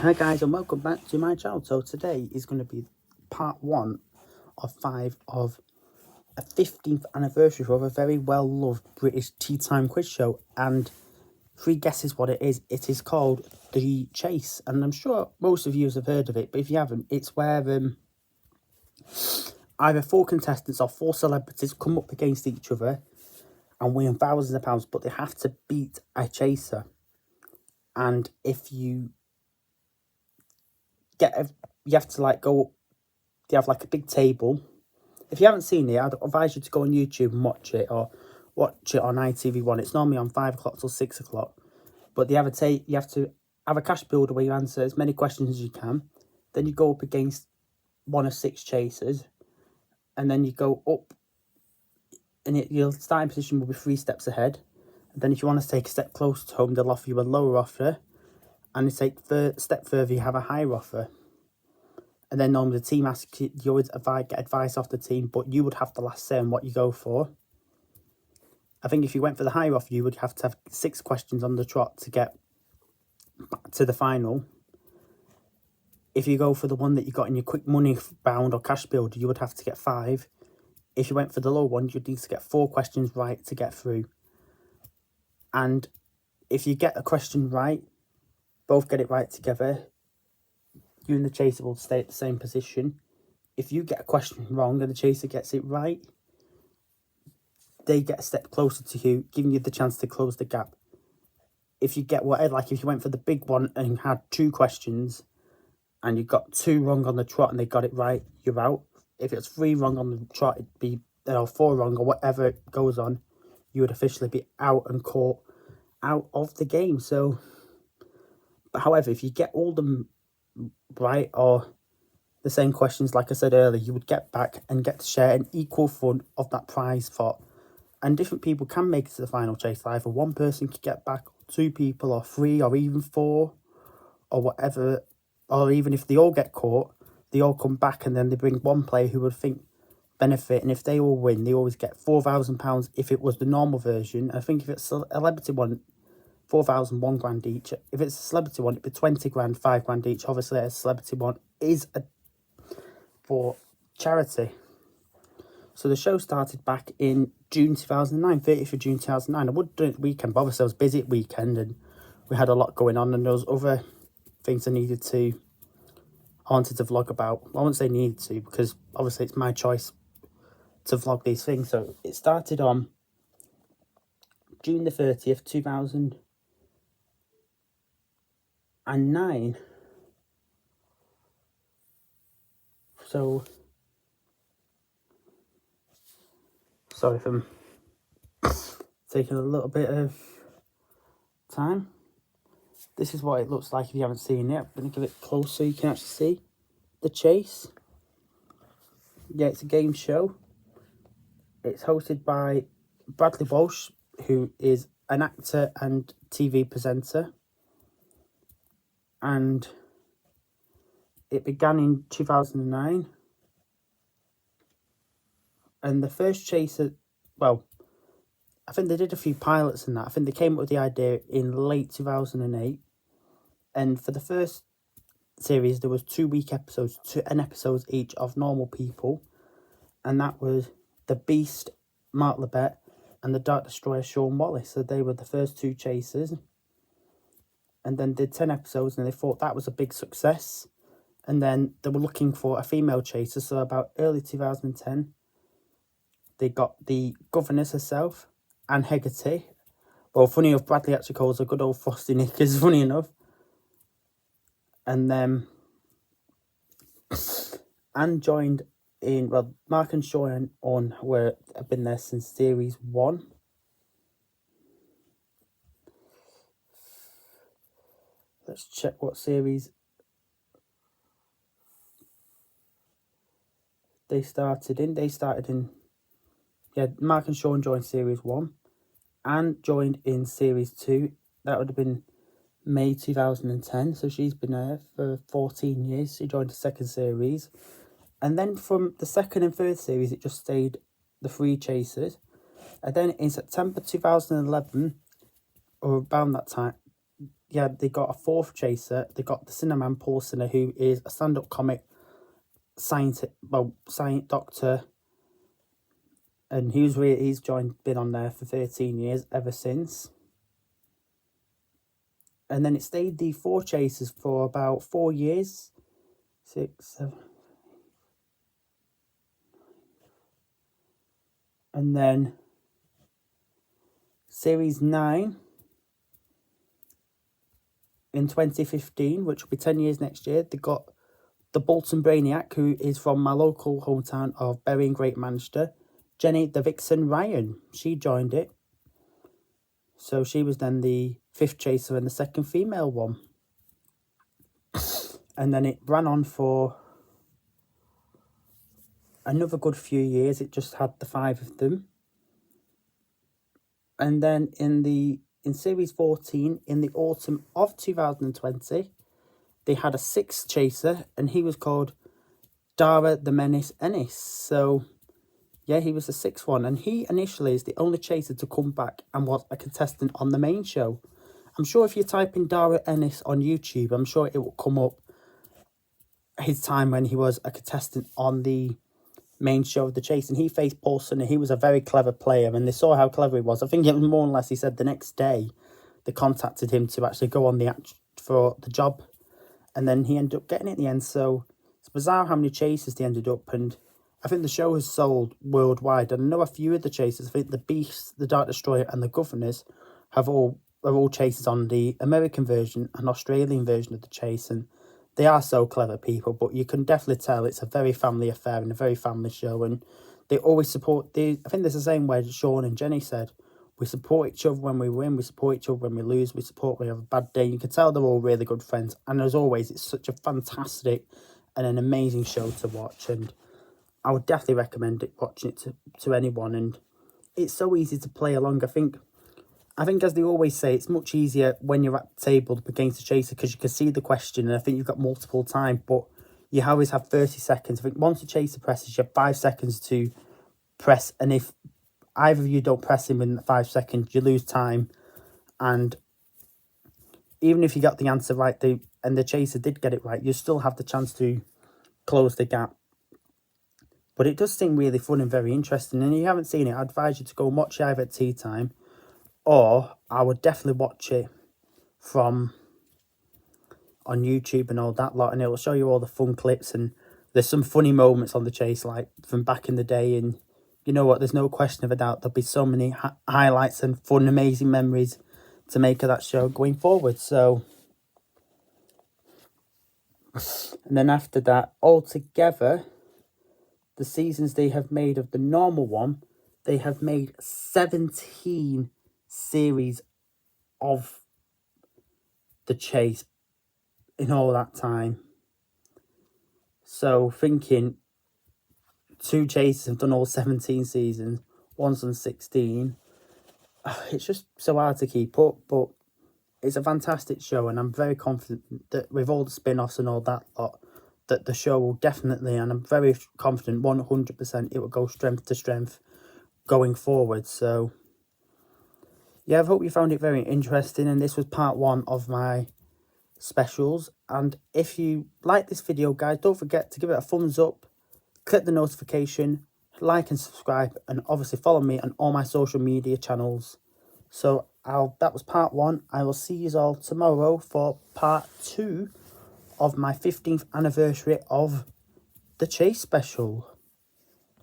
Hi guys and welcome back to my channel. So today is going to be part 1 of 5 of a 15th anniversary of a very well loved British tea time quiz show, and 3 guesses what it is. It is called The Chase, and I'm sure most of you have heard of it, but if you haven't, it's where either 4 contestants or 4 celebrities come up against each other and win thousands of pounds, but they have to beat a chaser. And if you you have to go, they have like a big table. If you haven't seen it, I'd advise you to go on YouTube and watch it, or watch it on ITV1. It's normally on 5 o'clock till 6 o'clock. But you have to have a cash builder where you answer as many questions as you can. Then you go up against one of 6 chasers, and then you go up, and your starting position will be 3 steps ahead. And then if you want to take a step closer to home, they'll offer you a lower offer, and if you take a step further, you have a higher offer. And then normally the team asks you, you always get advice off the team, but you would have the last say on what you go for. I think if you went for the higher offer, you would have to have 6 questions on the trot to get to the final. If you go for the one that you got in your quick money bound or cash builder, you would have to get 5. If you went for the low one, you'd need to get 4 questions right to get through. And if you get a question right, both get it right together, you and the chaser will stay at the same position. If you get a question wrong and the chaser gets it right, they get a step closer to you, giving you the chance to close the gap. If you get whatever, like if you went for the big one and had 2 questions and you got 2 wrong on the trot and they got it right, you're out. If it's 3 wrong on the trot, it'd be 4 wrong or whatever it goes on, you would officially be out and caught out of the game. So, but however, if you get all them right or the same questions, like I said earlier, you would get back and get to share an equal fund of that prize pot. And different people can make it to the final chase. Either one person could get back, 2 people, or 3, or even 4, or whatever. Or even if they all get caught, they all come back and then they bring one player who would think benefit. And if they all win, they always get £4,000 if it was the normal version. I think if it's a celebrity one, 4,000, £1,000 each. If it's a celebrity one, it'd be 20 grand, £5,000 each. Obviously, a celebrity one is for charity. So the show started back in June 2009, 30th of June 2009. I would do it the weekend, but obviously I was busy at weekend and we had a lot going on, and there was other things I wanted to vlog about. I wouldn't say needed to, because obviously it's my choice to vlog these things. So it started on June the 30th, 2009. So, sorry if I'm taking a little bit of time. This is what it looks like if you haven't seen it. I'm going to give it close so you can actually see The Chase. Yeah, it's a game show. It's hosted by Bradley Walsh, who is an actor and TV presenter. And it began in 2009. And the first chaser, well, I think they did a few pilots in that. I think they came up with the idea in late 2008. And for the first series, there was 2-week episodes, 10 episodes each of normal people. And that was The Beast, Mark Lebet, and the Dark Destroyer, Sean Wallace. So they were the first 2 chasers. And then did 10 episodes, and they thought that was a big success. And then they were looking for a female chaser. So about early 2010, they got the governess herself, Anne Hegarty. Well, funny enough, Bradley actually calls her good old Frosty Knickers, funny enough. And then Anne joined in, well, Mark and Sean have been there since series 1. Let's check what series they started in. Yeah, Mark and Sean joined series 1. Anne joined in series 2. That would have been May 2010. So she's been there for 14 years. She joined the second series. And then from the second and third series, it just stayed the 3 chasers. And then in September 2011, or around that time, yeah, they got a fourth chaser. They got the Cinnamon Paul Sinner, who is a stand-up comic science doctor, and he's been on there for 13 years ever since. And then it stayed the 4 chasers for about 4 years. 6, 7. And then Series 9 in 2015, which will be 10 years next year. They got the Bolton Brainiac, who is from my local hometown of Bury in Great Manchester. Jenny the Vixen Ryan, she joined it. So she was then the 5th chaser and the 2nd female one. And then it ran on for another good few years. It just had the 5 of them. And then in Series 14, in the autumn of 2020, they had a 6th chaser, and he was called Dara the Menace Ennis. So, yeah, he was the 6th one. And he initially is the only chaser to come back and was a contestant on the main show. I'm sure if you type in Dara Ennis on YouTube, I'm sure it will come up his time when he was a contestant on the main show of the chase. And he faced Paulson, and he was a very clever player, and they saw how clever he was. I think it was more or less, he said the next day they contacted him to actually go on for the job, and then he ended up getting it in the end. So it's bizarre how many chases they ended up, and I think the show has sold worldwide. And I know a few of the chases, I think the Beasts, the Dark Destroyer and the Governors are all chases on the American version and Australian version of the chase, and they are so clever people, but you can definitely tell it's a very family affair and a very family show, and they always support. I think there's the same way Sean and Jenny said, we support each other when we win, we support each other when we lose, we support when we have a bad day. You can tell they're all really good friends, and as always, it's such a fantastic and an amazing show to watch, and I would definitely recommend watching it to anyone, and it's so easy to play along. I think, as they always say, it's much easier when you're at the table against a chaser because you can see the question, and I think you've got multiple time, but you always have 30 seconds. I think once the chaser presses, you have 5 seconds to press, and if either of you don't press him in 5 seconds, you lose time. And even if you got the answer right, and the chaser did get it right, you still have the chance to close the gap. But it does seem really fun and very interesting, and if you haven't seen it, I'd advise you to go and watch it either at tea time, or I would definitely watch it on YouTube and all that lot, and it will show you all the fun clips, and there's some funny moments on the chase, like from back in the day, and you know what, there's no question of a doubt there'll be so many highlights and fun, amazing memories to make of that show going forward. So, and then after that, altogether, the seasons they have made of the normal one, they have made 17 series of the chase in all that time. So thinking 2 chases have done all 17 seasons, one's done 16. It's just so hard to keep up, but it's a fantastic show, and I'm very confident that with all the spin-offs and all that lot, that the show will definitely, and I'm very confident 100% it will go strength to strength going forward. So yeah, I hope you found it very interesting, and this was part 1 of my specials. And if you like this video, guys, don't forget to give it a thumbs up, click the notification, like and subscribe, and obviously follow me on all my social media channels. So that was part 1. I will see you all tomorrow for part 2 of my 15th anniversary of the Chase special.